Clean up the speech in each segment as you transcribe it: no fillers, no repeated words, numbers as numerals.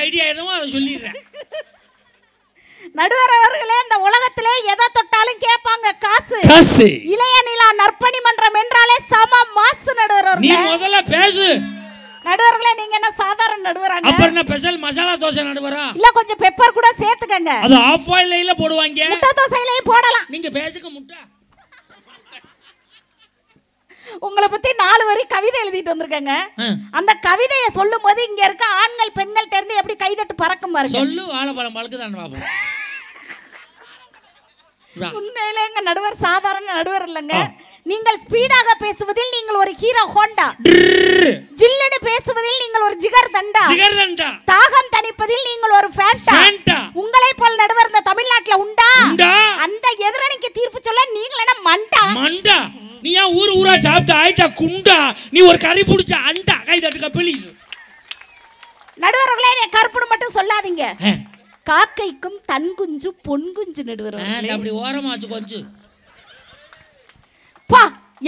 Idea என்னமோ அதை சொல்லிடுறேன். நடுவர் அவர்களே, இந்த உலகத்திலே எதை தொட்டாலும் கேட்பாங்க காசு. இளைய நிலா நற்பணி மன்றம் என்றாலே சம மாசு. நடுவர் நீ முதல்ல பேசு. நடுவர்களே, நீங்க என்ன சாதாரண நடுவராங்க? அப்புறம் என்ன ஸ்பெஷல் மசாலா தோசை நடுவரா? இல்ல கொஞ்சம் பெப்பர் கூட சேர்த்துக்கங்க. அது ஆஃப் ஆயில்ல போடுவாங்க. முட்டை தோசையிலயும் போடலாம். நீங்க பேசுங்க முட்டை. உங்களை பத்தி 4 வரி கவிதை எழுதிட்டு வந்திருக்கேங்க. அந்த கவிதையை சொல்லும் போது இங்க இருக்க ஆண்கள் பெண்கள் தெரிந்து எப்படி கைதட்டு பறக்கும் பாருங்க. சொல்லு. வாழைப்பழம் பழுக்குதான் பாப்போம். உண்மையிலே எங்க நடுவர் சாதாரண நடுவர் இல்லங்க. நீங்கள் ஸ்பீடாக பேசுவதில் நீங்கள் ஒரு ஹீரோ ஹோண்டா, ஜில்லுன்னு பேசுவதில் நீங்கள் ஒரு ஜிகர் தண்டா, தாகம் தணிப்பதில் நீங்கள் ஒரு ஃபேண்டா. உங்களை போல் நடுவர் இந்த தமிழ்நாட்டுல உண்டா? அந்த எதிரணிக்கு தீர்ப்பு சொல்ல நீங்கள் என்ன மண்டா? நீ ஏன் ஊரா சாப்பிட்டு ஆயிட்டா குண்டா? நீ ஒரு கறி புடிச்ச அண்டா. கை தட்டுக்க ப்ளீஸ். நடுவர்களே, நீ கருப்புன்னு மட்டும் சொல்லாதீங்க. காக்கைக்கும் தன் குஞ்சு பொன் குஞ்சு. நடுவர்களே, அப்படி ஓரமாச்சு கொஞ்சம். பா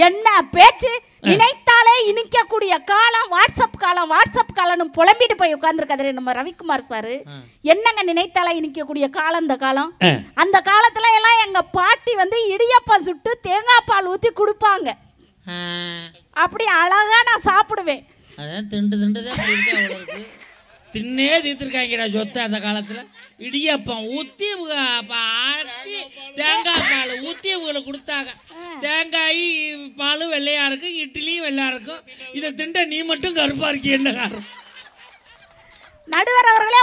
என்ன பேச்சு! நினைத்தாலே இனிக்கக்கூடிய காலம் வாட்ஸ்அப் காலம். வாட்ஸ்அப் காலம்னு புலம்பிட்டு போய் உட்கார்ந்துருக்காரு நம்ம ரவிக்குமார் சார். என்னங்க நினைத்தாலே இனிக்கக்கூடிய காலம் இந்த காலம். அந்த காலத்துல எல்லாம் எங்க பாட்டி வந்து இடியப்பம் சுட்டு தேங்காய் பால் ஊத்தி கொடுப்பாங்க. அப்படி அழகா நான் சாப்பிடுவேன். அதான் தின்னே தீர்த்துருக்காங்கடா சொத்தை. அந்த காலத்துல இடியப்பம் ஊத்தி ஆட்டி தேங்காய் பால் ஊத்தி இவங்களை கொடுத்தாங்க. தேங்காய் பால் வெள்ளையா இருக்கும், இட்லியும் வெள்ளையா இருக்கும். இதை திண்ட நீ மட்டும் கருப்பா இருக்கி என்ன காரணம்? நடுவர் அவர்களே,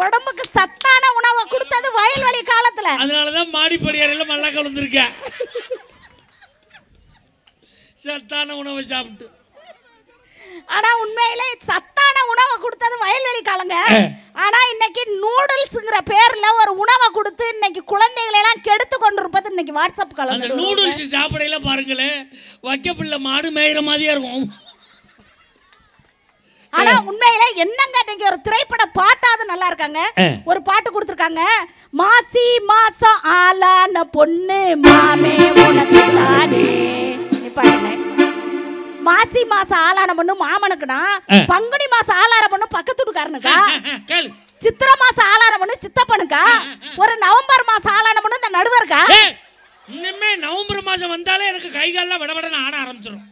உடம்புக்கு சத்தான உணவை கொடுத்தது வயல்வெளி காலத்துல. அதனாலதான் மாடிப்படியாரையில மல்லா கலந்துருக்க. சத்தான உணவை சாப்பிட்டு. ஆனா உண்மையிலே சத்தான உணவை கொடுத்தது வயல்வெளி காலங்க. ஆனா இன்னைக்கு நூடுல்ஸ்ங்கிற பேர்ல ஒரு உணவை கொடுத்து இன்னைக்கு குழந்தைகளை எல்லாம் கெடுத்து கொண்டிருப்பது இன்னைக்கு வாட்ஸ்அப் காலம். அந்த நூடுல்ஸ் சாப்பிடையில பாருங்களே, வைக்கப்பிள்ள மாடு மேய்கிற மாதிரியா இருக்கும். ஆனா உண்மையிலே என்னங்க, இன்னைக்கு ஒரு திரைப்பட பாட்டாவது நல்லா இருக்காங்க. ஒரு பாட்டு கொடுத்துருக்காங்க. மாசி மாசம் ஆளான பொண்ணு மாமே உனக்கு தானே. மாசி மாசம் ஆளான பொண்ணு மாமனுக்குனா, பங்குனி மாசம் ஆளான பொண்ணு பக்கத்து வீட்டுக்காரனுக்கா, சித்திர மாசம் ஆளான பொண்ணு சித்தப்பனுக்கா, ஒரு நவம்பர் மாசம் ஆளான பொண்ணு இந்த நடுவருக்கா. இன்னுமே நவம்பர் மாசம் வந்தாலே எனக்கு கை கால்லாம் விடவிடன்னு ஆட ஆரம்பிச்சிடும்.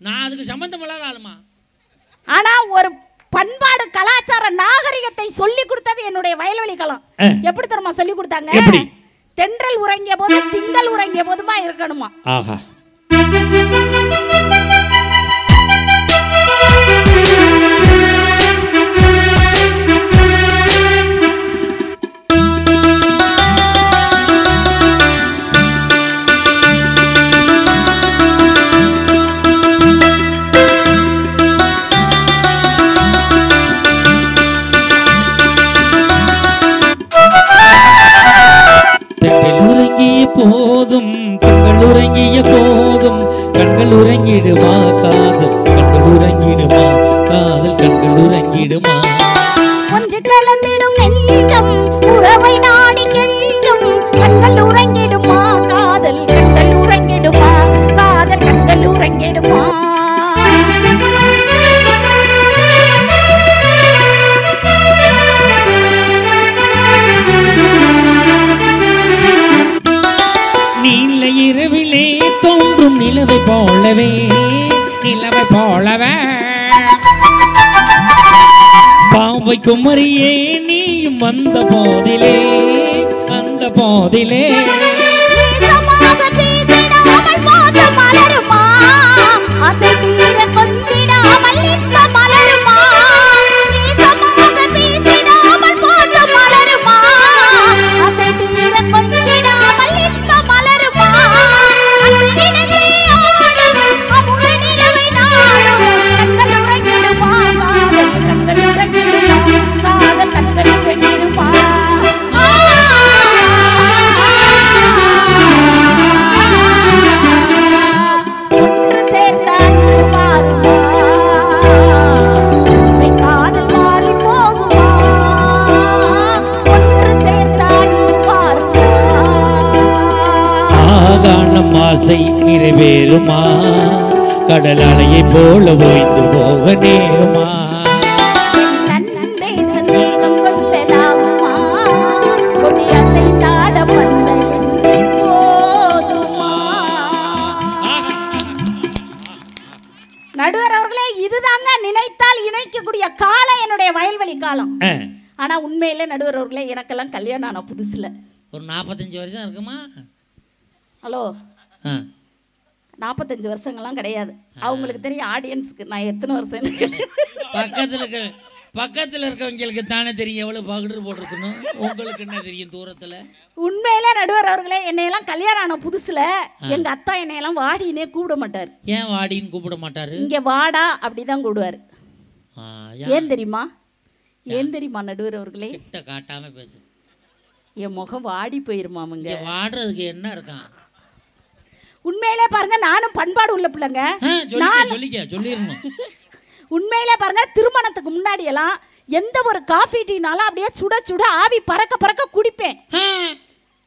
நான் அதுக்கு சம்பந்தம் இல்லாத ஆளுமா. ஆனா ஒரு பண்பாடு கலாச்சார நாகரிகத்தை சொல்லி கொடுத்தது என்னுடைய வயல்வெளி காலம். எப்படி தெரியுமா சொல்லி கொடுத்தாங்க? தென்றல் உறங்கிய போது திங்கள் உறங்கிய போதுமா இருக்கணுமா. ஆஹா. போதும் கண்கள் உறங்கிய போதும் கண்கள் உறங்கிடுமா காதல், கண்கள் உறங்கிடுமா காதல், கண்கள் உறங்கிடுமா. ஒன்று கலந்திடும் நெஞ்சம் உறவை நாடி கெஞ்சும் கண்கள் உறங்கிடுமா காதல், கண்கள் உறங்கிடுமா காதல், கண்கள் உறங்கிடுமா. நீல இரவிலே தோன்றும் நிலவை போலவே, நிலவை போலவே பாவை குமரியே நீயும் வந்த போதிலே, அந்த போதிலே ஆசை நிறைவேறுமா, கடல் அலையை போல ஓய்ந்து போக நேருமா. நன்னே சந்தேகம் காலம். ஆனா உண்மையிலே நடுவர் அவர்களே எனக்கெல்லாம் கல்யாணம் ஆன புதுசுல ஒரு 45 வருஷம் இருக்குமா? ஹலோ 45 வருஷங்கள்லாம் கிடையாது. அவங்களுக்கு தெரியும் ஆடியன்ஸுக்கு நான் எத்தனை வருஷம். பக்கத்தில் இருக்கவங்களுக்கு தானே தெரியும் எவ்வளவு பகுடு போட்டிருக்கணும். உங்களுக்கு என்ன தெரியும் தூரத்தில்? உண்மையிலே நடுவர் அவர்களே என்னையெல்லாம் கல்யாணம் ஆன புதுசுல எங்க அத்தா என்னையெல்லாம் வாடினே கூப்பிட மாட்டார். ஏன் வாடின்னு கூப்பிட மாட்டாரு? இங்க வாடா அப்படிதான் கூடுவார். ஏன் தெரியுமா? ஏன் தெரியுமா நடுவர் அவர்களே? கிட்ட காட்டாம பேசு. என் முகம் வாடி போயிருமாமுங்க. வாடுறதுக்கு என்ன இருக்கான்? உண்மையிலே பாருங்க நானும் பண்பாடு உள்ள பிள்ளைங்க. சொல்லிடணும். உண்மையிலே பாருங்க திருமணத்துக்கு முன்னாடி எல்லாம் எந்த ஒரு காஃபி டீனாலும் அப்படியே சுட சுட ஆவி பறக்க பறக்க குடிப்பேன்.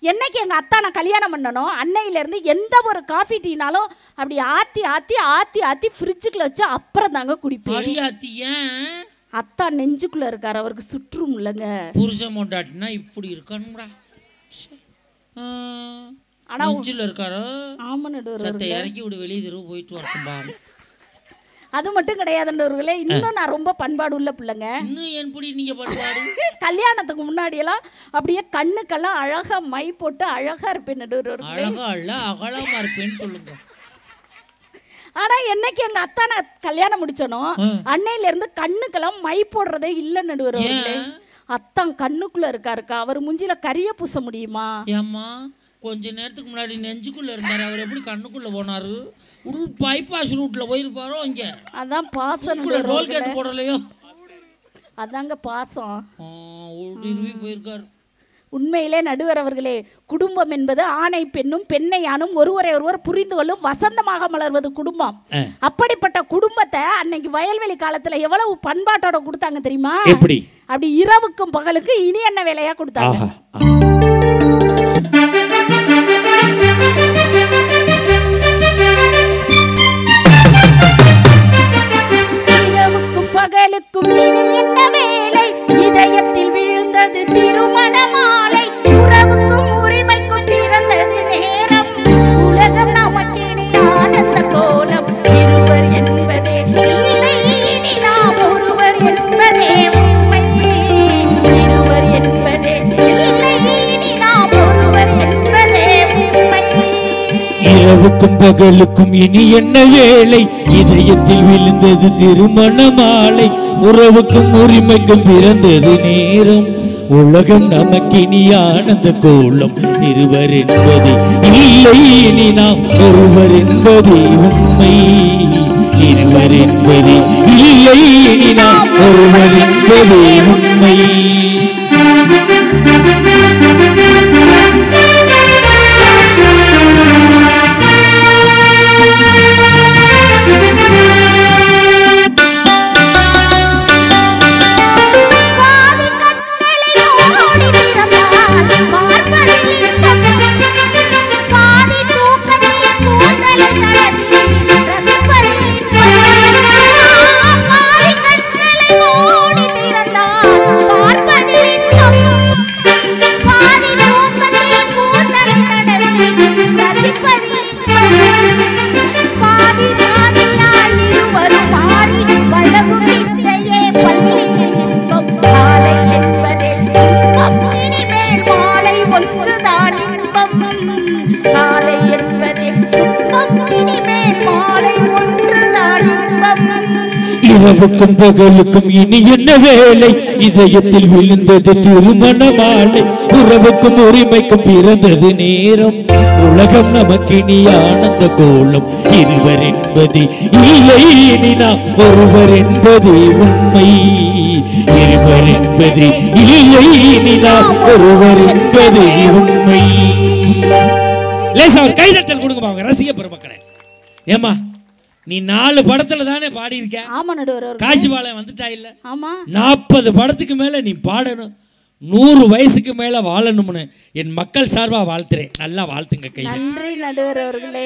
என்னைக்கு எங்க அத்தா நான் கல்யாணம் பண்ணணும் அன்னையில இருந்து எந்த ஒரு காஃபி டீனாலும் அப்படி ஆத்தி ஆத்தி ஆத்தி ஆத்தி ஃப்ரிட்ஜுக்குள்ள வச்சு அப்புறம் தாங்க குடிப்பேன். அத்தா நெஞ்சுக்குள்ள இருக்காரு, அவருக்கு சுற்றும் இல்லைங்க. புருஷன் மொண்டாட்டினா இப்படி இருக்கணும்டா. ஆனா நெஞ்சுல இருக்காரு. ஆமா நடுவர் சத்தை இறக்கி விடு, வெளியே தெருவு போயிட்டு வரட்டும்பா. அது மட்டும் கிடையாதுன்றவர்களே, இன்னும் நான் ரொம்ப பண்பாடு உள்ள பிள்ளைங்க. இன்னும் எப்படி நீங்க பண்பாடு? கல்யாணத்துக்கு முன்னாடி எல்லாம் அப்படியே கண்ணுக்கெல்லாம் அழகா மை போட்டு அழகா இருப்பேன் நடுவர். அழகா இல்ல அகலமா இருப்பேன்னு சொல்லுங்க. ஆனா என்னைக்கு எங்க அத்தா நான் கல்யாணம் முடிச்சனோ அன்னையில இருந்து கண்ணுக்கெல்லாம் மை போடுறதே இல்ல நடுவர். அத்தான் கண்ணுக்குள்ள இருக்காருக்கா, அவர் முஞ்சில கரிய பூச முடியுமா? ஏம்மா கொஞ்ச நேரத்துக்கு முன்னாடி நெஞ்சுக்குள்ள இருந்தாரு, அவர் எப்படி கண்ணுக்குள்ள போனாரு? பைபாஸ் ரூட்ல போயிருப்பாரோ? இங்க அதான் பாசம். டோல்கேட் போடலையோ? அதாங்க பாசம். போயிருக்காரு. உண்மையிலே நடுவர் அவர்களே, குடும்பம் என்பது ஆணை பெண்ணும் பெண்ணை ஆணும் ஒருவரை ஒருவர் புரிந்து கொள்ளும் வசந்தமாக மலர்வது குடும்பம். அப்படிப்பட்ட குடும்பத்தை அன்னைக்கு வயல்வெளி காலத்துல எவ்வளவு பண்பாட்டோட கொடுத்தாங்க தெரியுமா? அப்படி இரவுக்கும் பகலுக்கு இனி என்ன வேலையா கொடுத்தாங்க. இரவுக்கும் பகலுக்கும் இனி என்ன வேலை, இதயத்தில் விழுந்தது திருமண மாலை, உறவுக்கும் உரிமைக்கும் பிறந்தது நேரம், உலகம் நமக்கினி ஆனந்த கோலம், இருவர் என்பதே இல்லை இனி நாம் ஒருவர் என்பதே உண்மை, இருவர் என்பதே இல்லை இனி நாம் ஒருவர் என்பதே உண்மை. இரவுக்கும் பகலுக்கும் இனி என்ன வேலை, இதயத்தில் விழுந்தது திருமண மாலை, உறவுக்கும் உரிமைக்கும் பிறந்தது நேரம், உலகம் நமக்கினி ஆனந்த கோலம், இருவர் என்பதே இல்லை இனி நாம் ஒருவர் என்பதே உண்மை, இருவர் என்பதே இல்லை இனி நாம் ஒருவர் என்பதே உண்மை. இரவுக்கும் பகலுக்கும் இனி என்ன வேலை, இதயத்தில் விழுந்தது திருமண மாலை, உறவுக்கும் உரிமைக்கும் பிறந்தது நேரம், உலகம் நமக்கினி ஆனந்த கோலம், இருவர் என்பது இல்லை இனி நாம் ஒருவர் என்பது உண்மை, இருவர் என்பது இல்லை இனி நாம் ஒருவர் என்பது உண்மை. லேசா ஒரு கைதட்டல் கொடுங்க பாருங்க ரசிக பெருமக்களே. ஏமா நீ 4 படத்துல தானே பாடி இருக்க? ஆமா நடுவர். காசிபாளையம் வந்துட்டா இல்ல? ஆமா. 40 படத்துக்கு மேல நீ பாடணும், 100 வயசுக்கு மேல வாழணும்னு என் மக்கள் சார்பா வாழ்த்துறேன். நல்லா வாழ்த்துங்க கையில. நன்றி நடுவர் அவர்களே.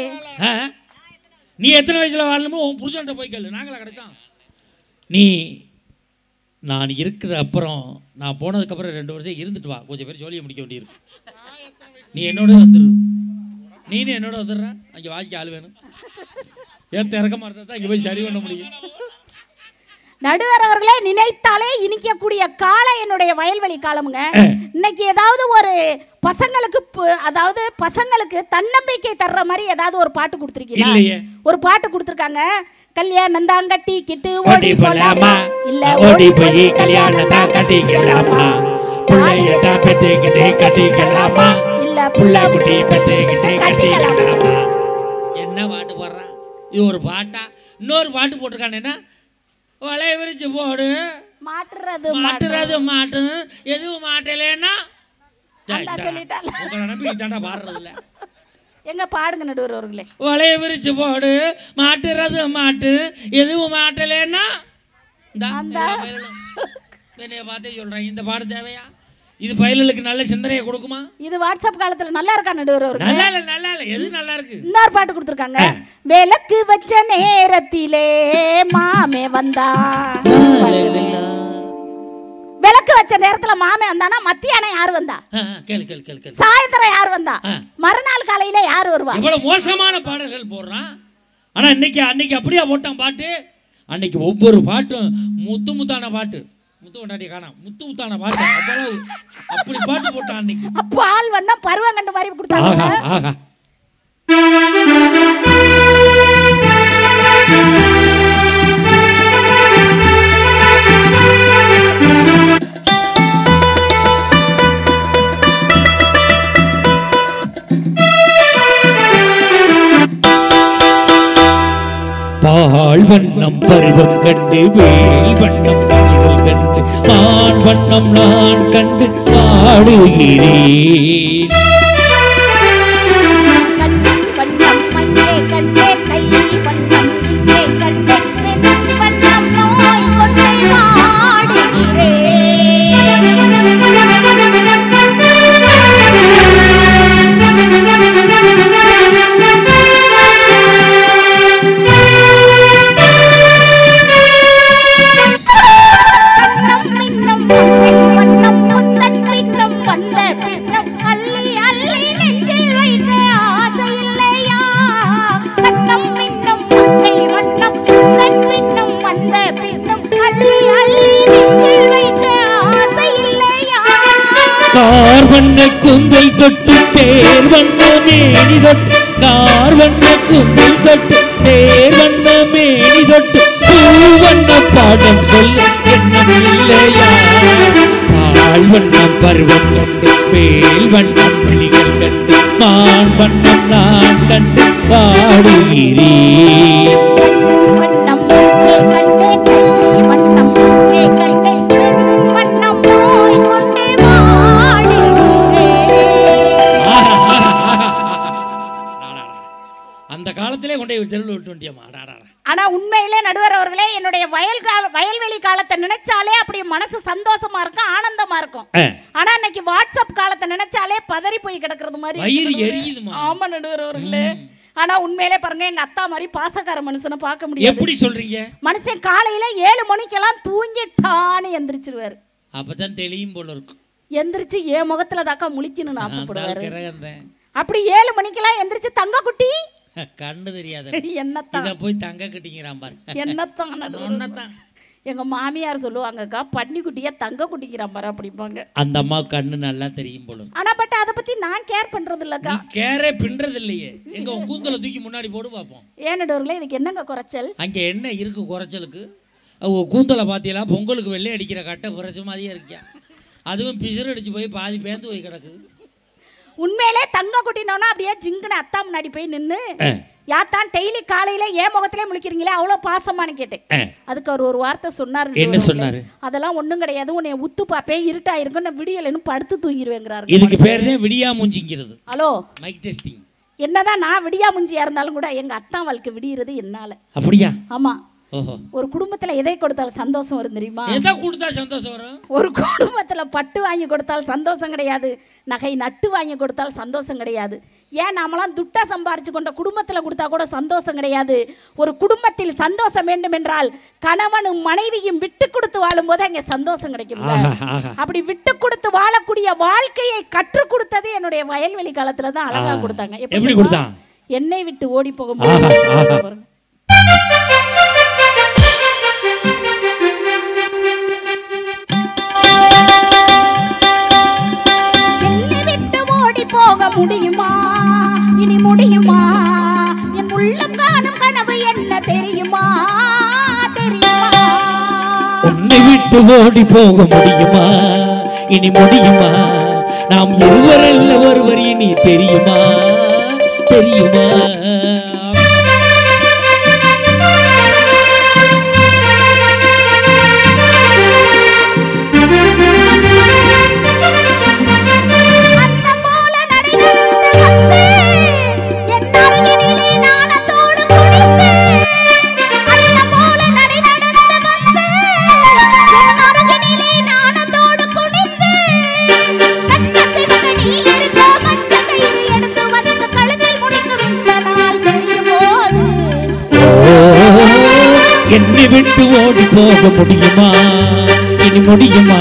நீ எத்தனை வயசுல வாழணுமோ உன் புருஷன்ட்ட போய் கேளு, நாங்களா கிடைச்சோம். நீ நான் இருக்கிற அப்புறம் நான் போனதுக்கு அப்புறம் 2 வருஷம் இருந்துட்டு வா, கொஞ்சம் பேர் ஜோலியை முடிக்க வேண்டியிருக்கு. நீ என்னோட வந்துரு, நீனு என்னோட வந்துடுற. அங்கே வாசிக்க ஆள் வேணும், ஏற்ற இறக்கமாக இருந்தால் தான் இங்கே போய் சரி பண்ண முடியும். நடுவர் அவர்களே, நினைத்தாலே இனிக்கக்கூடிய காலம் என்னுடைய வயல்வெளி காலமுங்க. இன்னைக்கு ஏதாவது ஒரு பசங்களுக்கு தன்னம்பிக்கை தர்ற மாதிரி ஏதாவது ஒரு பாட்டு கொடுத்துருக்கீங்க? ஒரு பாட்டு கொடுத்துருக்காங்க. கல்யாணம் தான் கட்டிக்கிட்டு ஓடி போலாமா, இல்ல ஓடி போய் கல்யாணம் தான் கட்டிக்கலாமா, புள்ளையதா பெத்துக்கிட்டு கட்டிக்கலாமா, இல்ல புள்ள குட்டி பெத்துக்கிட்டு கட்டிக்கலாமா. என்ன பாட்டு போடுறான்? இது ஒரு பாட்டா? இன்னொரு பாட்டு போட்டிருக்கானேன்னா, வளைய விரிச்சு போடு, மாட்டுறது மாட்டு, எதுவும் மாட்டலேன்னா பாடுறது இல்ல. எங்க பாடுங்க நடுவர் அவர்களே. வளைய விரிச்சு போடு, மாட்டுறது மாட்டு, எதுவும் மாட்டலேன்னா என்னைய பார்த்தே சொல்றாங்க. இந்த பாடு தேவையா? இது பயலுக்கு நல்ல சிந்தனையை கொடுக்குமா? இது வாட்ஸ்அப் காலத்துல நல்லா இருக்கா நடுவர் அவர்களே? நல்லா இல்ல. எது நல்லா இருக்கு? இன்னொரு பாட்டு கொடுத்துருக்காங்க. விளக்கு வச்ச நேரத்திலே மாமே வந்தா, விளக்கு வச்ச நேரத்துல மாமே வந்தானா மத்தியானம் யாரு வந்தா? கேளு. சாயந்தரம் யாரு வந்தா? மறுநாள் காலையில யாரு வருவா? இவ்வளவு மோசமான பாடல்கள் போடுறான். ஆனா அன்னைக்கு அப்படியே போட்டான் பாட்டு. அன்னைக்கு ஒவ்வொரு பாட்டும் முத்தான பாட்டு. முத்து கொண்டாடி காணாம், முத்தான பாட்டு. அவ்வளவு அப்படி பாட்டு போட்டான் அன்னைக்கு. பால் வண்ணம் பருவங்கண்டு மாதிரி கொடுத்தாங்க. பால் வண்ணம் பருவம் கண்டு, வேல் வண்ணம் கண்டு, மான் வண்ணம் நான் கண்டு பாடுகிறேன். கார் வண்ண குந்தல் தொட்டு தேர் வண்ண மேனி தொட்டு, கார் வண்ண குந்தல் தொட்டு தேர் வண்ண மேனி தொட்டு, பூ வண்ண பாடம் சொல்ல எண்ணம் இல்லையா? பால் வண்ணம் பருவம் கண்டு, வேல் வண்ணம் மணிகள் கண்டு, மான் வண்ணம் நான் கண்டு பாடுகிறேன். அந்த காலத்திலே கொண்டே தெருவில் விட்டு வண்டியம்மா. ஆனா உண்மையிலே நடுவர் அவர்களே, என்னுடைய வயல்வெளி காலத்தை நினைச்சாலே அப்படி மனசு சந்தோஷமா இருக்கும், ஆனந்தமா இருக்கும். ஆனா இன்னைக்கு வாட்ஸ்அப் காலத்தை நினைச்சாலே பதறி போய் கிடக்கிறது மாதிரி எரியுதுமா. ஆமா நடுவர் அவர்களே. ஆனா உண்மையிலே பாருங்க, எங்க அத்தா மாதிரி பாசக்கார மனுஷனை பார்க்க முடியாது. எப்படி சொல்றீங்க? மனுஷன் காலையில 7 மணிக்கெல்லாம் தூங்கிட்டான்னு எந்திரிச்சிருவாரு. அப்பதான் தெளியும் போல இருக்கும். எந்திரிச்சு என் முகத்துல தாக்கா முழிக்கணும்னு ஆசைப்படுவாரு. அப்படி 7 மணிக்கெல்லாம் எந்திரிச்சு தங்க குட்டி கண்ணு தெரியாத என்னத்தான் போய் தங்க கட்டிங்கிறான் பாரு. என்னத்தான் எங்க மாமியார் சொல்லுவாங்கக்கா, பன்னி குட்டியா தங்க குட்டிக்கிறான் பாரு அப்படிம்பாங்க. அந்த அம்மா கண்ணு நல்லா தெரியும் போல. ஆனா பட் அதை பத்தி நான் கேர் பண்றது இல்லக்கா. கேரே பின்றது இல்லையே. எங்க கூந்தல தூக்கி முன்னாடி போடு பாப்போம். ஏனடோர்ல இதுக்கு என்னங்க குறைச்சல்? அங்க என்ன இருக்கு குறைச்சலுக்கு? கூந்தலை பாத்தீங்களா? பொங்கலுக்கு வெள்ளை அடிக்கிற கட்டை குறைச்ச மாதிரியே இருக்கியா? அதுவும் பிசுறு அடிச்சு போய் பாதி பேந்து போய் கிடக்கு. உண்மையிலே தங்க குட்டினோன்னா அப்படியே ஜிங்குன்னு அத்தா முன்னாடி போய் நின்று, யாத்தான் டெய்லி காலையில ஏன் முகத்திலே முழிக்கிறீங்களே அவ்வளவு பாசமானு கேட்டேன். அதுக்கு அவர் ஒரு வார்த்தை சொன்னாரு. என்ன சொன்னாரு? அதெல்லாம் ஒண்ணும் கிடையாது, உன்னை உத்து பாப்பேன், இருட்டா இருக்கும், நான் விடியலன்னு படுத்து தூங்கிடுவேங்கிறாரு. இதுக்கு பேர் தான் விடியா மூஞ்சிங்கிறது. Hello, mic testing. என்னதான் நான் விடியா மூஞ்சியா இருந்தாலும் கூட எங்க அத்தா வாழ்க்கை விடியறது என்னால. அப்படியா? ஆமா. ஒரு குடும்பத்துல எதை கொடுத்தாலும் சந்தோஷம் வரும் தெரியுமா? எதை கொடுத்தா சந்தோஷம் வரும்? ஒரு குடும்பத்துல பட்டு வாங்கி கொடுத்தால் சந்தோஷம் கிடையாது, நகை நட்டு வாங்கி கொடுத்தால் சந்தோஷம் கிடையாது. ஏன் நாமெல்லாம் துட்டா சம்பாரிச்சு கொண்ட குடும்பத்துல கொடுத்தா கூட சந்தோஷம் கிடையாது. ஒரு குடும்பத்தில் சந்தோஷம் வேண்டும் என்றால் கணவனும் மனைவியும் விட்டு கொடுத்து வாழும் போது அங்க சந்தோஷம் கிடைக்கும். அப்படி விட்டு கொடுத்து வாழக்கூடிய வாழ்க்கையை கற்றுக் கொடுத்தது என்னுடைய வயல்வெளி காலத்துல தான் அழகா கொடுத்தாங்க. எப்படி கொடுத்தாங்க? என்னை விட்டு ஓடி போகும் விட்டு ஓடி போக முடியுமா? இனி முடியுமா? நாம் இருவரல்ல ஒருவர் இனி தெரியுமா? தெரியுமா? என்னை விட்டு ஓடி போக முடியுமா? இனி முடியுமா?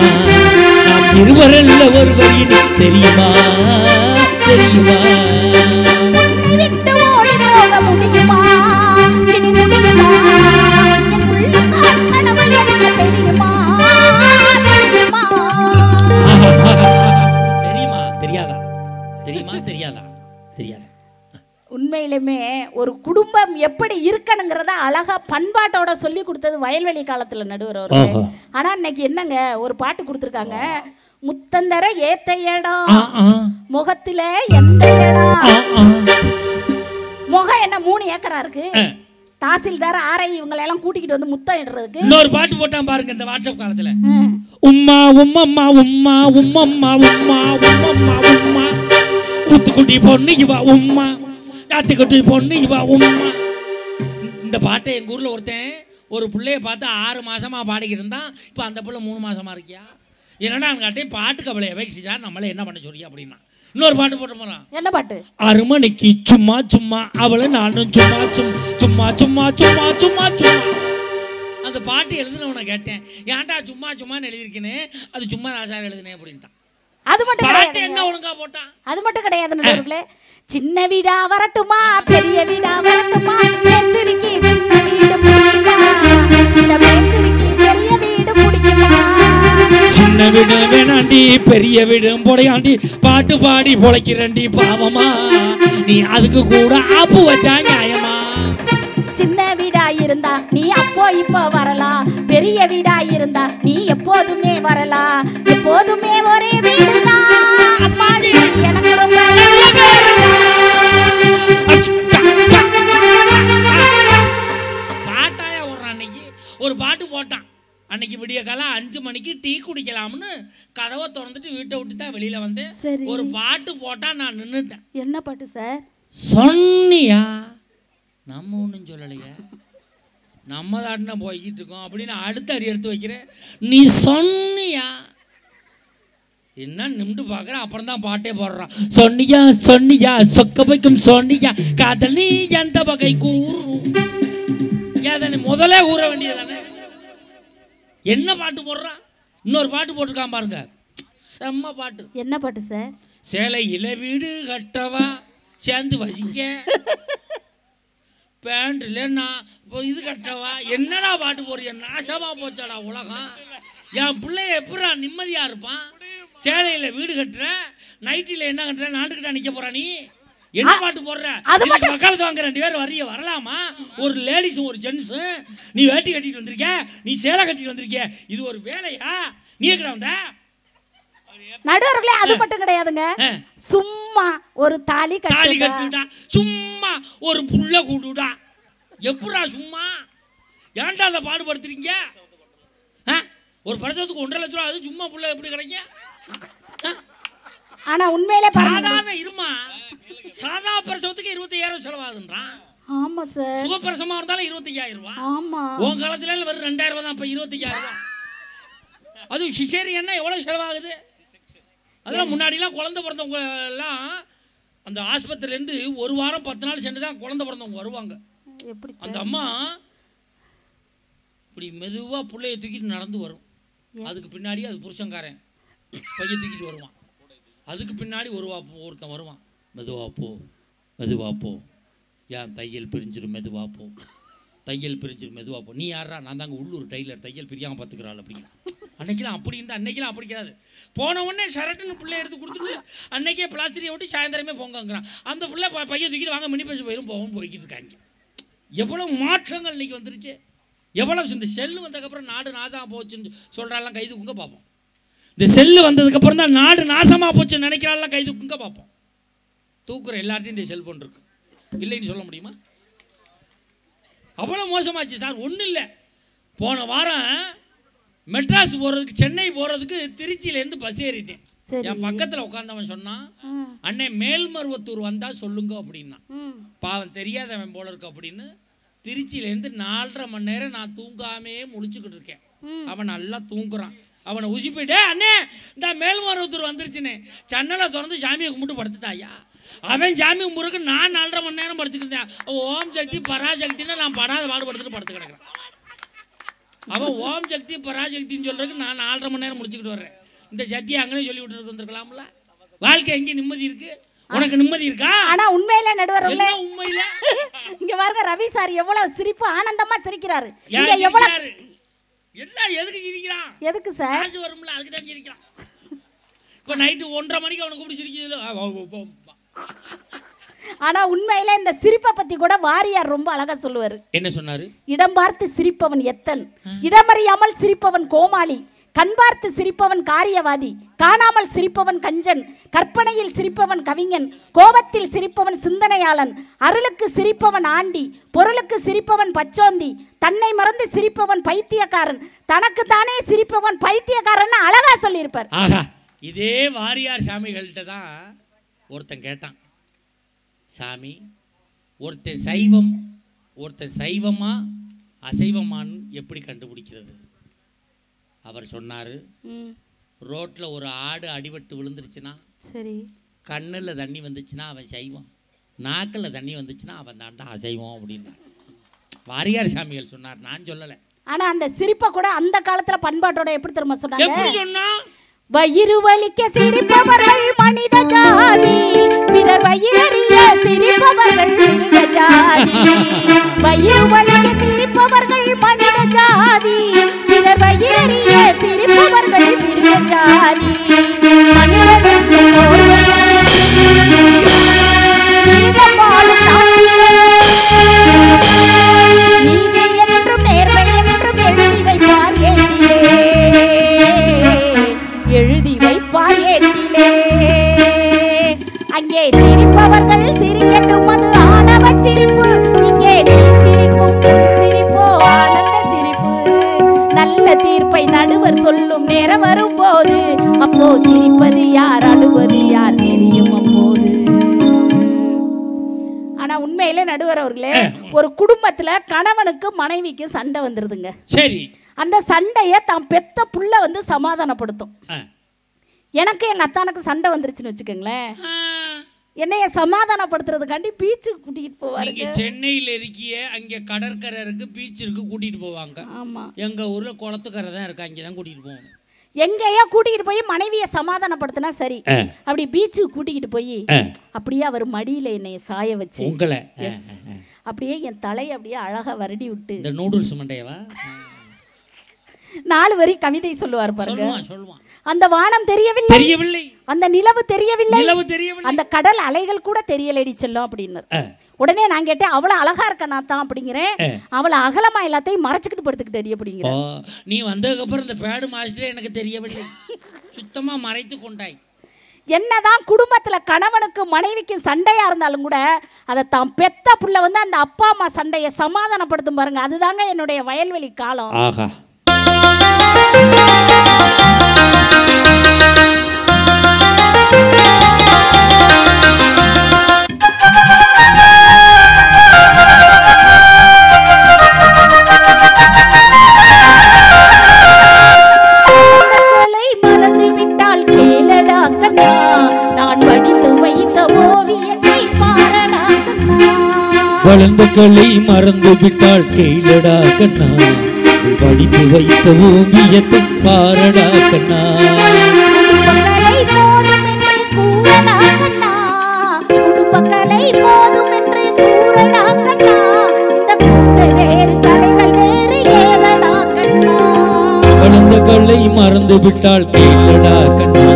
நாம் இருவரல்ல ஒருவர் இனி தெரியுமா? தெரியுமா? தெரியுமா? தெரியாதா? தெரியுமா? தெரியாதா? தெரியாதா? உண்மையிலுமே ஒரு குடும்பம் எப்படி இருக்கணுங்கிறத அழகா பண்பாட்டோட சொல்லி கொடுத்தது வயல்வெளி காலத்துல நடுவர் அவர்கள். ஆனா இன்னைக்கு என்னங்க ஒரு பாட்டு கொடுத்துருக்காங்க, முத்தந்தர ஏத்த இடம் முகத்துல எந்த இடம். முகம் என்ன 3 ஏக்கரா இருக்கு. தாசில்தார் ஆரை இவங்களை எல்லாம் கூட்டிக்கிட்டு வந்து முத்தம் இடுறதுக்கு இன்னொரு பாட்டு போட்டான் பாருங்க இந்த வாட்ஸ்அப் காலத்துல. உம்மா உம்மம்மா உம்மா உம்மம்மா உம்மா உம்மம்மா உம்மா ஊத்துக்குட்டி பொண்ணு இவா உம்மா காத்துக்குட்டி பொண்ணு இவா உம்மா. இந்த பாட்டை எங்கள் ஊரில் ஒருத்தன் ஒரு பிள்ளைய பார்த்து 6 மாசமா பாடிக்கிட்டு இருந்தான். இப்போ அந்த பிள்ளை 3 மாசமா இருக்கியா? என்னடா காட்டையும் பாட்டு கவலையை வைக்கிச்சா நம்மள என்ன பண்ண சொல்லியா அப்படின்னா இன்னொரு பாட்டு போட்டு போறான். என்ன பாட்டு? 6 மணிக்கு சும்மா சும்மா அவளை நானும் சும்மா சும்மா சும்மா சும்மா சும்மா சும்மா. அந்த பாட்டு எழுதுனவனை கேட்டேன், ஏன்டா சும்மா சும்மான்னு எழுதியிருக்கேன்னு. அது சும்மா ராசார் எழுதுனேன் அப்படின்ட்டான். அது மட்டும் பாட்டு என்ன ஒழுங்கா போட்டான்? அது மட்டும் கிடையாது நடுவர்களே. சின்ன வீடா வரட்டுமா பெரிய வீடா வரட்டுமா, மேஸ்திரிக்கு சின்ன வீடு பிடிக்குமா, இந்த மேஸ்திரிக்கு பெரிய வீடு பிடிக்குமா. சின்ன வீடு வேணாண்டி பெரிய வீடு போடையாண்டி பாட்டு பாடி பொழைக்கிறண்டி பாவமா, நீ அதுக்கு கூட ஆப்பு வச்சா நியாயமா. சின்ன வீடா இருந்தா நீ அப்போ இப்போ வரலாம், பெரிய வீடா இருந்தா நீ எப்போதுமே வரலாம். எப்போதுமே ஒரே வீடுதான் அம்மாடி எனக்கு ரொம்ப பாட்டாயா ஓடுறான். அன்னைக்கு ஒரு பாட்டு போட்டான். அன்னைக்கு விடிய காலம் 5 மணிக்கு டீ குடிக்கலாம்னு கதவை திறந்துட்டு வீட்டை விட்டு தான் வெளியில வந்தேன். ஒரு பாட்டு போட்டா நான் நின்னுட்டேன். என்ன பாட்டு சார்? சொன்னியா? நம்ம ஒன்றும் சொல்லலையா, நம்ம தாட்டினா போய்கிட்டு இருக்கோம் அப்படின்னு அடுத்த அடி எடுத்து வைக்கிறேன். நீ சொன்னியா என்ன நின்று பார்க்குறேன். அப்புறம் தான் பாட்டே போடுறான். சொன்னியா சொன்னியா சொக்க வைக்கும் சொன்னியா காதல் நீ எந்த வகை கூறும். ஏதானே முதலே ஊற வேண்டியதானே. என்ன பாட்டு போடுறான்? இன்னொரு பாட்டு போட்டிருக்கான் பாருங்க, செம்ம பாட்டு. என்ன பாட்டு சார்? சேலையில வீடு கட்டவா சேர்ந்து வசிக்க, பேண்ட்ல நான் இது கட்டவா. என்னடா பாட்டு போறிய? நாசமா போச்சாடா உலகம். என் பிள்ளைய எப்படா நிம்மதியா இருப்பான்? சேலையில வீடு கட்டுற, நைட்டில என்ன கட்டுற, நாட்டுக்கிட்ட நிக்க போறா நீ? என்ன பாட்டு போடுற? மக்களுக்கு வாங்க 2 பேர் வரிய வரலாமா? ஒரு லேடிஸும் ஒரு ஜென்ஸும். நீ வேட்டி கட்டிட்டு வந்திருக்க, நீ சேலை கட்டிட்டு வந்திருக்க, இது ஒரு வேலையா? நீ எங்கடா வந்த? நடுவர்களே அது மட்டும் கிடையாதுங்க. சும்மா ஒரு தாலி கட்டுடா, சும்மா ஒரு புள்ள கூடுடா. எப்படா சும்மா? ஏன்டா அதை பாடுபடுத்துறீங்க? ஒரு பிரசவத்துக்கு 1.5 லட்சம் ரூபா, அது சும்மா புள்ள எப்படி கிடைக்கும்? ஆனா உண்மையிலே சாதாரண இருமா, சாதா பிரசவத்துக்கு 25,000 செலவாகுன்றான். ஆமா சார். சுகப்பிரசவமா இருந்தாலும் 25,000 ரூபா. ஆமா, உன் காலத்துல வெறும் 2,000 ரூபா தான். இப்ப 25,000 ரூபா. அது சிசேரியன்னா எவ்வளவு செலவாகுது? அதெல்லாம் முன்னாடிலாம் குழந்தை பிறந்தவங்க எல்லாம் அந்த ஆஸ்பத்திரியிலேருந்து 1 வாரம் 10 நாள் சென்று தான் குழந்தை பிறந்தவங்க வருவாங்க. அந்த அம்மா இப்படி மெதுவாக பிள்ளைய தூக்கிட்டு நடந்து வரும். அதுக்கு பின்னாடி அது புருஷங்காரன் பைய தூக்கிட்டு வருவான். அதுக்கு பின்னாடி ஒருத்தன் வருவான். மெதுவா போ, மெதுவா போ, ஏன் தையல் பிரிஞ்சிடும், மெதுவா போ, தையல் பிரிஞ்சிடும், மெதுவா போ. நீ யாரா? நான் தாங்க உள்ளூர் டைலர், தையல் பிரியாமல் பார்த்துக்கிறாள் அப்படிங்க. அன்னைக்கெல்லாம் அப்படி இருந்தால் அன்னைக்கெல்லாம் அப்படி கிடையாது. போன உடனே ஷர்ட்டுன்னு பிள்ளை எடுத்து கொடுத்துட்டு அன்னைக்கே பிளாஸ்டிரியை விட்டு சாயந்தரமே போங்கிறான். அந்த பிள்ளை பையன் தூக்கிட்டு வாங்க மினி பஸ் போயிடும் போகிட்டு இருக்காங்க. எவ்வளோ மாற்றங்கள் இன்னைக்கு வந்துருச்சு. எவ்வளவு இந்த செல்லு வந்ததுக்கப்புறம் நாடு நாசமாக போச்சுன்னு சொல்கிறாலாம் கை தூக்குங்க பார்ப்போம். இந்த செல்லு வந்ததுக்கப்புறம் தான் நாடு நாசமாக போச்சுன்னு நினைக்கிறாலாம் கை தூக்குங்க பார்ப்போம். தூக்குற எல்லார்ட்டையும் இந்த செல்ஃபோன் இருக்கு, இல்லைன்னு சொல்ல முடியுமா? அவ்வளோ மோசமாச்சு சார். ஒன்றும் இல்லை, போன வாரம் மெட்ராஸ் போகிறதுக்கு, சென்னை போகிறதுக்கு திருச்சியிலேருந்து பஸ் ஏறிட்டேன். என் பக்கத்தில் உட்காந்தவன் சொன்னான், அண்ணே மேல்மருவத்தூர் வந்தால் சொல்லுங்க அப்படின்னா. பாவம் தெரியாதவன் போல இருக்கு அப்படின்னு திருச்சியிலேருந்து 4.5 மணி நேரம் நான் தூங்காமே முழிச்சுக்கிட்டு இருக்கேன். அவன் நல்லா தூங்குறான். அவனை உசி போயிட்டே, அண்ணே இந்த மேல்மருவத்தூர் வந்துருச்சுன்னு சன்னலை திறந்து சாமியை கும்பிட்டு படுத்துட்டாயா. அவன் சாமி கும்பிட்றதுக்கு நான் 4.5 மணி நேரம் படுத்துக்கிட்டேன். ஓம் சக்தி பராசக்தின்னு நான் படாத பாடுபடுத்துட்டு படுத்து கிடக்கிறேன். அவன் ஓம் சக்தி பராசக்தின்னு சொல்றதுக்கு நான் 4.5 மணி நேரம் முடிச்சுக்கிட்டு வர்றேன். இந்த சக்தியை அங்கனே சொல்லி விட்டு வந்துருக்கலாம்ல. வாழ்க்கை எங்கே நிம்மதி இருக்கு? உனக்கு நிம்மதி இருக்கா? ஆனா உண்மையில நடுவர் உண்மையில இங்க பாருங்க, ரவி சார் எவ்வளவு சிரிப்பு ஆனந்தமா சிரிக்கிறாரு. இங்க எவ்வளவு எல்லாம் எதுக்கு சிரிக்கிறான்? எதுக்கு சார்? காசு வரும்ல, அதுக்கு தான் சிரிக்கிறான். இப்போ நைட்டு 1:30 மணிக்கு அவனை கூப்பிட்டு சிரிக்கிறதுல. ஆனா உண்மையில இந்த சிரிப்பை பத்தி கூட வாரியார் ரொம்ப அழகா சொல்லுவாரு. என்ன சொன்னாரு? இடம் பார்த்து சிரிப்பவன் எத்தன், இடமறியாமல் சிரிப்பவன் கோமாளி, கண் பார்த்து சிரிப்பவன் காரியவாதி, காணாமல் சிரிப்பவன் கஞ்சன், கற்பனையில் சிரிப்பவன் கவிஞன், கோபத்தில் சிரிப்பவன் சிந்தனையாளன், அருளுக்கு சிரிப்பவன் ஆண்டி, பொருளுக்கு சிரிப்பவன் பச்சோந்தி, தன்னை மறந்து சிரிப்பவன் பைத்தியக்காரன், தனக்கு தானே சிரிப்பவன் பைத்தியக்காரன் அழகா சொல்லியிருப்பார். ஆஹா, இதே வாரியார் சாமிகள்கிட்ட தான் ஒருத்தன் கேட்டான், சாமி ஒருத்தன் சைவம் ஒருத்தன் சைவமா அசைவமான்னு எப்படி கண்டுபிடிக்கிறது? அவர் சொன்னார், ரோட்டில் ஒரு ஆடு அடிபட்டு விழுந்துருச்சுன்னா, சரி, கண்ணில் தண்ணி வந்துச்சுன்னா அவன் சைவம், நாக்கில் தண்ணி வந்துச்சுன்னா அவன் தாண்டா அசைவம் அப்படின்னா வாரியார் சாமிகள் சொன்னார், நான் சொல்லலை. ஆனால் அந்த சிரிப்பை கூட அந்த காலத்தில் பண்பாட்டோட எப்படி தெரியுமா சொன்னாங்க? எப்படி சொன்னா? வயிறு வலிக்க சிரிப்பவர்கள் மனித ஜாதி, பிறர் வயிறறிய சிரிப்பவர்கள் மிருக ஜாதி. வயிறு வலிக்க சிரிப்பவர்கள் மனித ஜாதி, பிறர் வயிறறிய சிரிப்பவர்கள் மிருக ஜாதி. நீதி என்றும் நேர்மை என்றும் எழுதி வைப்பார் ஏட்டிலே, எழுதி வைப்பார் ஏட்டிலே. அங்கே சிரிப்பவர்கள் சிரிக்கட்டும், அது ஆணவ சிரிப்பு. இங்கே நீ சிரிக்கும் சிரிப்போ ஆனந்த சிரிப்பு. நல்ல தீர்ப்பை நடுவர் சொல்லும் நேரம் வரும்போது, அப்போ சிரிப்பது யார் அழுவது யார் தெரியும் அப்போது. ஆனா உண்மையிலே நடுவர் அவர்களே, ஒரு குடும்பத்துல கணவனுக்கு மனைவிக்கு சண்டை வந்துருதுங்க. சரி, அந்த சண்டைய தான் பெத்த புள்ள வந்து சமாதானப்படுத்தும். எனக்கு எங்க அத்தானுக்கு சண்டை வந்துருச்சுன்னு வச்சுக்கோங்களேன், என்னைய சமாதானப்படுத்துறதுக்காண்டி பீச்சுக்கு கூட்டிட்டு போவாங்க. சென்னையில இருக்கிய அங்க கடற்கரை இருக்கு, பீச் இருக்கு, கூட்டிட்டு போவாங்க. ஆமா, எங்க ஊர்ல குளத்துக்கரை தான் இருக்கு, அங்கதான் கூட்டிட்டு போவாங்க. எங்கேயோ கூட்டிகிட்டு போய் மனைவியை சமாதானப்படுத்தினா சரி, அப்படி பீச்சுக்கு கூட்டிகிட்டு போய் அப்படியே அவர் மடியில என்னைய சாய வச்சு உங்களை அப்படியே என் தலையை அப்படியே அழகா வருடி விட்டு, இந்த நூடுல்ஸ் மண்டையவா 4 வரி கவிதை சொல்லுவார் பாருங்க. சொல்லுவான். அந்த வானம் தெரியவில்லை, அந்த நிலவு தெரியவில்லை, அந்த கடல் அலைகள் கூட தெரியலடி செல்லும் அப்படின்னு. உடனே நான் கேட்டேன், அவ்வளவு அழகா இருக்க நான் தான் அப்படிங்கிறேன், அவளை அகலமா எல்லாத்தையும் மறைச்சிக்கிட்டு படுத்துக்கிட்டு அப்படிங்கிற. நீ வந்ததுக்கு அப்புறம் இந்த பேடு மாஸ்டர் எனக்கு தெரியவில்லை, சுத்தமா மறைத்து கொண்டாய். என்னதான் குடும்பத்துல கணவனுக்கு மனைவிக்கு சண்டையா இருந்தாலும் கூட அதை தான் பெத்த புள்ள வந்து அந்த அப்பா அம்மா சண்டையை சமாதானப்படுத்தும் பாருங்க, அதுதாங்க என்னுடைய வயல்வெளி காலம். ஆஹா, வளர்ந்த கலை மறந்து விட்டால் கேளடா கண்ணா, படித்து வைத்த ஓவியத்தை பாரடா கண்ணா. வளர்ந்த கலை மறந்து விட்டால் கேளடா கண்ணா,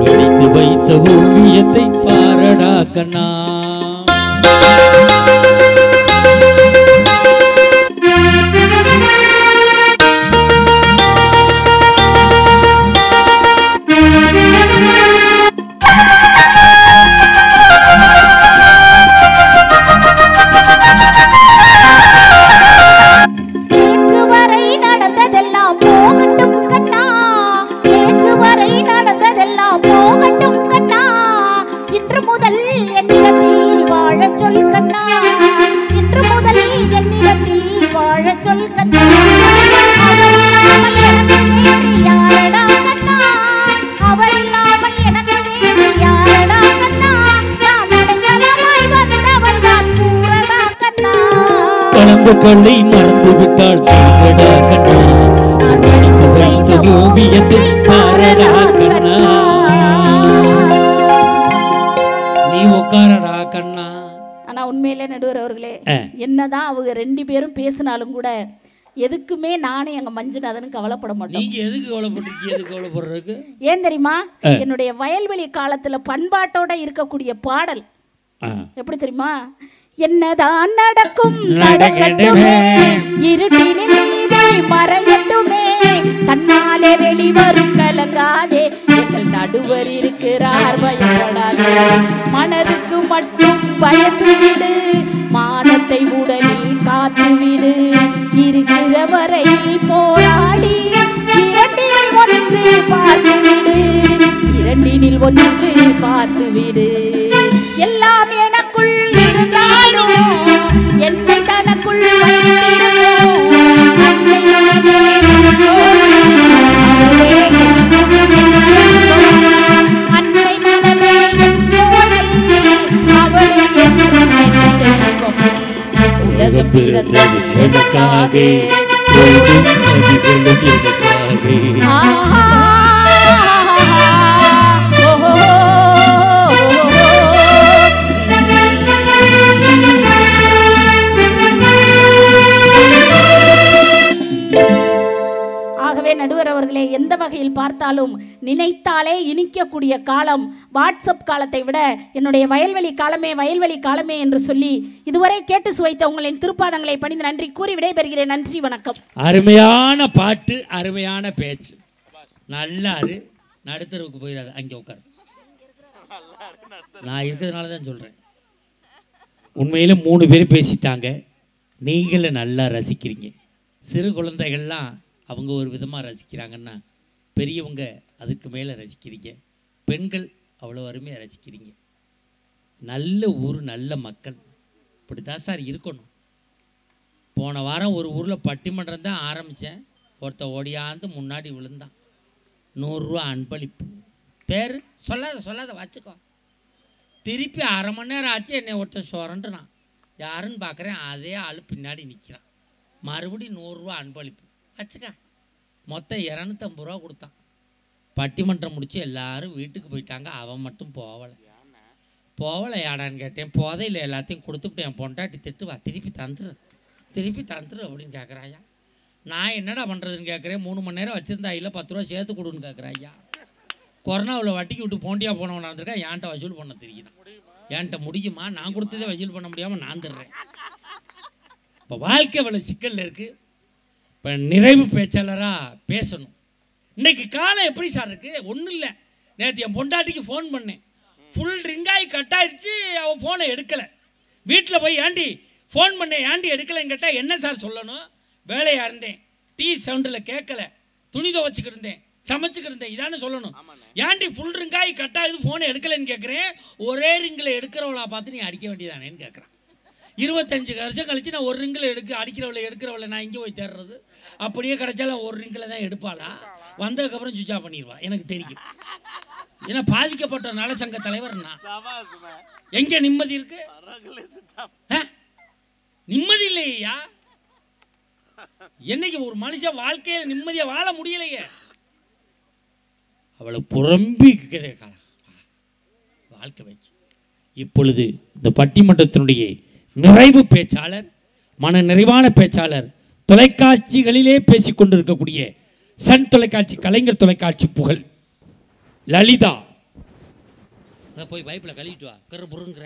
படித்து வைத்த ஓவியத்தை பாரடா கண்ணா. கல்லை மறந்து விட்டால் தீரடா கண்ணா மடித்து வைத்த ஓவியத்தை பாரடா கண்ணா நீ உட்காரடா கண்ணா. ஆனா உண்மையிலே நடுவர் அவர்களே, என்னதான் அவங்க 2 பேரும் பேசினாலும் கூட எதுக்குமே நானும் எங்க மஞ்சுநாதனும் கவலைப்பட மாட்டோம். நீங்க எதுக்கு கவலைப்பட்டிருக்கீங்க? எதுக்கு கவலைப்படுறதுக்கு? ஏன் தெரியுமா? என்னுடைய வயல்வெளி காலத்துல பண்பாட்டோட இருக்கக்கூடிய பாடல் எப்படி தெரியுமா? என்னதான் நடக்கும் நடக்கட்டுமே, இருட்டினில் நீதி மறையட்டுமே, தன்னாலே வெளிவரும் கலங்காதே, எங்கள் நடுவர் இருக்கிறார் பயப்படாதே, மனதுக்கு மட்டும் பயத்து விடு, மானத்தை உடலில் காத்து விடு, இருக்கிற வரையில் போராடி இரண்டினில் ஒன்று பார்த்து விடு, இரண்டினில் ஒன்று பார்த்து விடு, எல்லாம் எனக்குள் இருந்தாலும் என்னை தனக்குள் அன்னை மனமே அவளை உலகம் பிறந்தது எனக்காக ஆகவே நடுவர் அவர்களே, எந்த வகையில் பார்த்தாலும் நினைத்தாலே இனிக்கக்கூடிய காலம் வாட்ஸ்அப் காலத்தை விட என்னுடைய வயல்வெளி காலமே என்று சொல்லி இதுவரை கேட்டு சுவைத்த உங்களின் திருப்பாதங்களை பணிந்து நன்றி கூறி விடைபெறுகிறேன். நன்றி, வணக்கம். அருமையான பாட்டு, அருமையான பேச்சு. நல்லாரு நடுத்தருவுக்கு போயிடாது, அங்கே உட்காரு. நான் இருக்கிறதுனால தான் சொல்கிறேன். உண்மையில 3 பேர் பேசிட்டாங்க. நீங்களும் நல்லா ரசிக்கிறீங்க. சிறு குழந்தைகள்லாம் அவங்க ஒரு விதமாக ரசிக்கிறாங்கன்னா, பெரியவங்க அதுக்கு மேலே ரசிக்கிறீங்க. பெண்கள் அவ்வளோ அருமையாக ரசிக்கிறீங்க. நல்ல ஊர், நல்ல மக்கள், இப்படி தான் சார் இருக்கணும். போன வாரம் ஒரு ஊரில் பட்டிமன்றம் தான் ஆரம்பித்தேன். ஒருத்தன் ஓடியாந்து முன்னாடி விழுந்தான். 100 ரூபா அன்பளிப்பு. பேர் சொல்லாத வச்சுக்கோ. திருப்பி அரை மணி நேரம் ஆச்சு, என்னை ஒருத்தன் சொரண்டுனான். யாருன்னு பார்க்குறேன், அதே ஆள் பின்னாடி நிற்கிறான். மறுபடியும் 100 ரூபா அன்பளிப்பு வச்சுக்க. மொத்தம் 250 ரூபா கொடுத்தான். பட்டிமன்றம் முடித்து எல்லாரும் வீட்டுக்கு போயிட்டாங்க. அவன் மட்டும் போகலை யாடான்னு கேட்டேன். போதையில் எல்லாத்தையும் கொடுத்துட்டு என் பொண்டாட்டி திட்டுவா, திருப்பி தந்துரு அப்படின்னு கேட்குறாயா. நான் என்னடா பண்ணுறதுன்னு கேட்குறேன். 3 மணி நேரம் வச்சுருந்தா இல்லை 10 ரூபா சேர்த்து கொடுன்னு கேட்குறாயா. கொரோனாவில் வட்டிக்கு விட்டு போண்டியாக போனவன் இருந்திருக்கா, என்கிட்ட வசூல் பண்ண தெரியுறான். என்கிட்ட முடியுமா? நான் கொடுத்ததே வசூல் பண்ண முடியாமல் நான் தர்றேன். இப்போ வாழ்க்கை இவ்வளோ சிக்கலில் இருக்குது. இப்போ நிறைவு பேச்சாளராக பேசணும். இன்றைக்கி காலம் எப்படி சார் இருக்குது? ஒன்றும் இல்லை. நேற்று என் பொண்டாட்டிக்கு ஃபோன் பண்ணேன். ஃபுல் ரிங்காகி கட் ஆகிடுச்சு. அவன் ஃபோனை எடுக்கலை. வீட்டில் போய் ஏண்டி ஃபோன் பண்ணேன், ஏண்டி எடுக்கலைன்னு கேட்டால் என்ன சார் சொல்லணும்? வேலையாக இருந்தேன், டீ சவுண்டில் கேட்கல, துணி துவச்சிக்கிட்டு இருந்தேன், சமைச்சிக்கிட்டு இருந்தேன், இதானே சொல்லணும். ஏண்டி ஃபுல் ரிங்காகி கட் ஆகுது ஃபோனை எடுக்கலைன்னு கேட்குறேன். ஒரே ரிங்கில் எடுக்கிறவளா பார்த்து நீ அடிக்க வேண்டியதானேன்னு கேட்குறான். 25 வருஷம் கழிச்சு நான் ஒரு ரிங்கில் எடுக்கிறவளை நான் இங்கே போய் தேடுறது. அப்படியே கிடைச்சாலும் ஒரு ரிங்கில் தான் எடுப்பாளா? வந்ததுக்கப்புறம் சுவிட்ச் ஆஃப் பண்ணிடுவான். எனக்கு தெரியும். ஏன்னா பாதிக்கப்பட்ட நலசங்க தலைவர் நான். எங்கே நிம்மதி இருக்கு? நிம்மதி இல்லையா? என்னைக்கு ஒரு மனுஷன் வாழ்க்கையில் நிம்மதியாக வாழ முடியலையே. அவளை புறம்பி வாழ்க்கை வச்சு இப்பொழுது இந்த பட்டிமன்றத்தினுடைய நிறைவு பேச்சாளர், மன நிறைவான பேச்சாளர், தொலைக்காட்சிகளிலே பேசிக்கொண்டிருக்கக்கூடிய சன் தொலைக்காட்சி, கலைஞர் தொலைக்காட்சி புகழ் லலிதா. போய் பைப்பில் கழுவிட்டு வா, கரு புருங்கிற